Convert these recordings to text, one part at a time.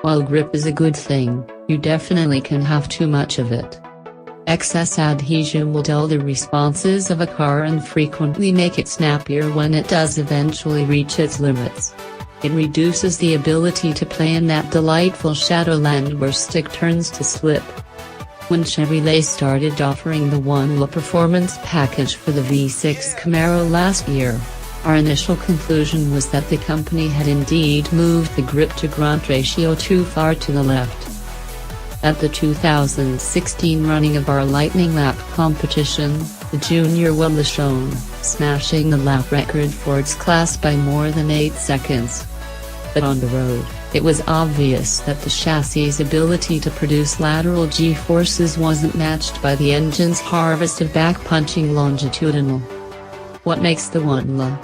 While grip is a good thing, you definitely can have too much of it. Excess adhesion will dull the responses of a car and frequently make it snappier when it does eventually reach its limits. It reduces the ability to play in that delightful shadowland where stick turns to slip. When Chevrolet started offering the One Look Performance package for the V6 Camaro last year, our initial conclusion was that the company had indeed moved the grip-to-grunt ratio too far to the left. At the 2016 running of our Lightning Lap competition, the Junior won the show, smashing the lap record for its class by more than 8 seconds. But on the road, it was obvious that the chassis' ability to produce lateral G-forces wasn't matched by the engine's harvest of back-punching longitudinal. What makes the One Look?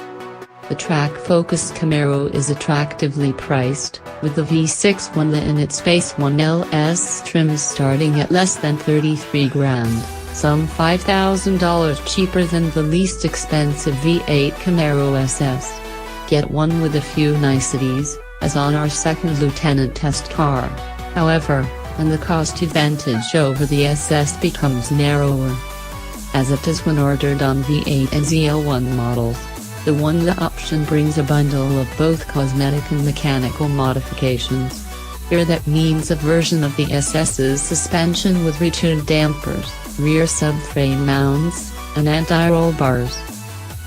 The track-focused Camaro is attractively priced, with the V6 One Look in its Space 1 LS trim starting at less than $33,000, some $5,000 cheaper than the least expensive V8 Camaro SS. Get one with a few niceties, as on our second Lieutenant test car, however, and the cost advantage over the SS becomes narrower. As it is when ordered on V8 and ZL1 models, the One Look option brings a bundle of both cosmetic and mechanical modifications. Here that means a version of the SS's suspension with retuned dampers, rear subframe mounts, and anti-roll bars.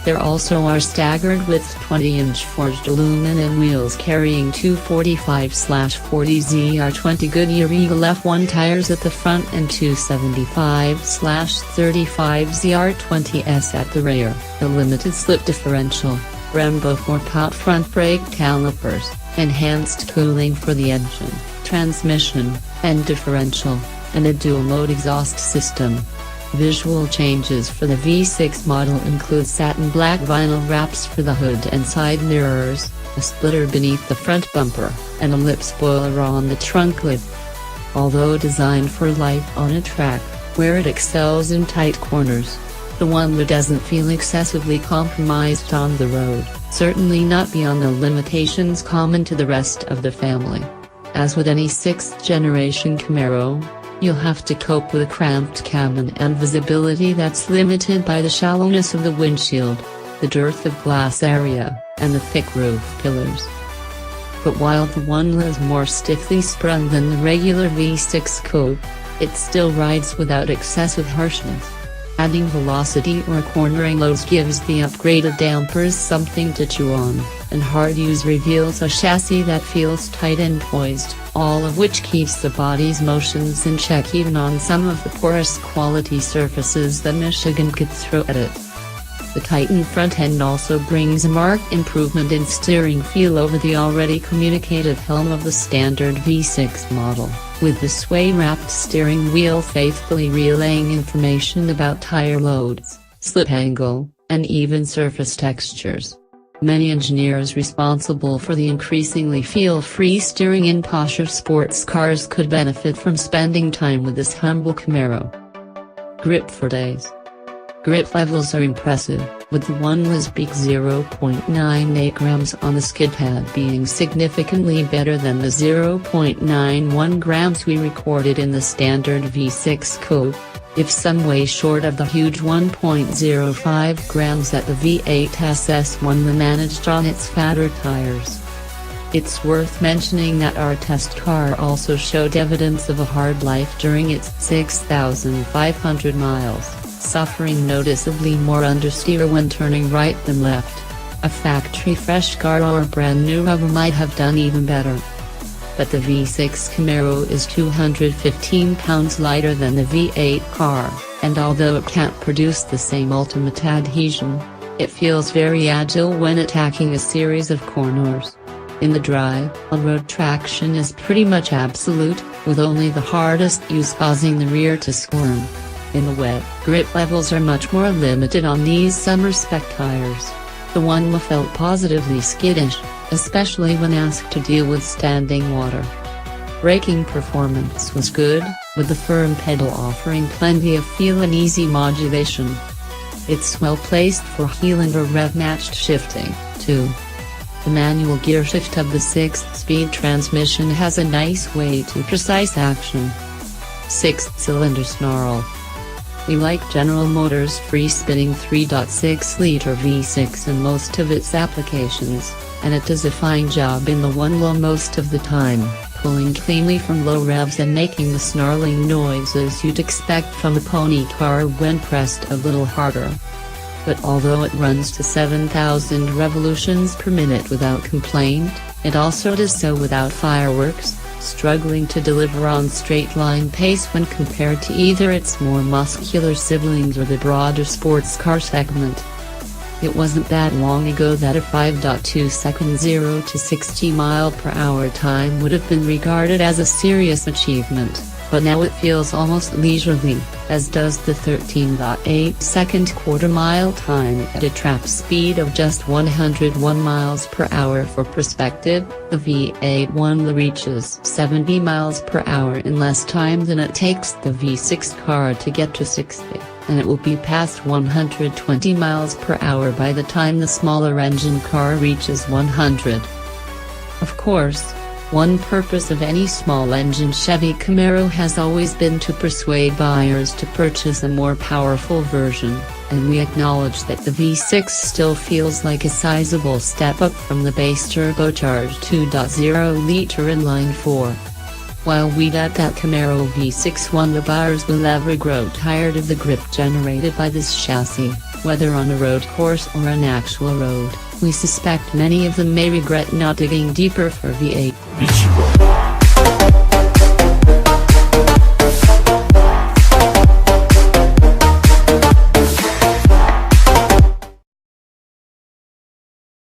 There also are staggered width 20-inch forged aluminum wheels carrying 245/40 ZR20 Goodyear Eagle F1 tires at the front and 275/35 ZR20s at the rear, a limited slip differential, Brembo 4-pot front brake calipers, enhanced cooling for the engine, transmission, and differential, and a dual-mode exhaust system. Visual changes for the V6 model include satin black vinyl wraps for the hood and side mirrors, a splitter beneath the front bumper, and a lip spoiler on the trunk lid. Although designed for life on a track, where it excels in tight corners, the One Look doesn't feel excessively compromised on the road, certainly not beyond the limitations common to the rest of the family. As with any 6th-generation Camaro, you'll have to cope with a cramped cabin and visibility that's limited by the shallowness of the windshield, the dearth of glass area, and the thick roof pillars. But while the One Look is more stiffly sprung than the regular V6 coupe, it still rides without excessive harshness. Adding velocity or cornering loads gives the upgraded dampers something to chew on, and hard use reveals a chassis that feels tight and poised, all of which keeps the body's motions in check even on some of the poorest quality surfaces that Michigan could throw at it. The tightened front end also brings a marked improvement in steering feel over the already communicative helm of the standard V6 model, with the sway-wrapped steering wheel faithfully relaying information about tire loads, slip angle, and even surface textures. Many engineers responsible for the increasingly feel-free steering in posher sports cars could benefit from spending time with this humble Camaro. Grip for days. Grip levels are impressive, with the One Look's peak 0.98 grams on the skid pad being significantly better than the 0.91 grams we recorded in the standard V6 coupe, if some way short of the huge 1.05 grams that the V8 SS1 managed on its fatter tires. It's worth mentioning that our test car also showed evidence of a hard life during its 6,500 miles, suffering noticeably more understeer when turning right than left. A factory-fresh car or brand new rubber might have done even better. But the V6 Camaro is 215 pounds lighter than the V8 car, and although it can't produce the same ultimate adhesion, it feels very agile when attacking a series of corners. In the dry, on-road traction is pretty much absolute, with only the hardest use causing the rear to squirm. In the wet, grip levels are much more limited on these summer spec tires. The One Look felt positively skittish, especially when asked to deal with standing water. Braking performance was good, with the firm pedal offering plenty of feel and easy modulation. It's well placed for heel and or rev-matched shifting, too. The manual gearshift of the 6-speed transmission has a nice way to precise action. 6-cylinder snarl. We like General Motors' free-spinning 3.6-liter V6 in most of its applications, and it does a fine job in the one low most of the time, pulling cleanly from low revs and making the snarling noises you'd expect from a pony car when pressed a little harder. But although it runs to 7,000 revolutions per minute without complaint, it also does so without fireworks, struggling to deliver on straight-line pace when compared to either its more muscular siblings or the broader sports car segment. It wasn't that long ago that a 5.2-second 0 to 60 mph time would have been regarded as a serious achievement, but now it feels almost leisurely, as does the 13.8-second quarter-mile time at a track speed of just 101 mph. For perspective, the V8 only reaches 70 mph in less time than it takes the V6 car to get to 60, and it will be past 120 mph by the time the smaller engine car reaches 100. Of course, one purpose of any small-engine Chevy Camaro has always been to persuade buyers to purchase a more powerful version, and we acknowledge that the V6 still feels like a sizable step up from the base turbocharged 2.0-liter inline-4. While we doubt that Camaro V6 Wonder buyers will ever grow tired of the grip generated by this chassis, whether on a road course or an actual road, we suspect many of them may regret not digging deeper for V8.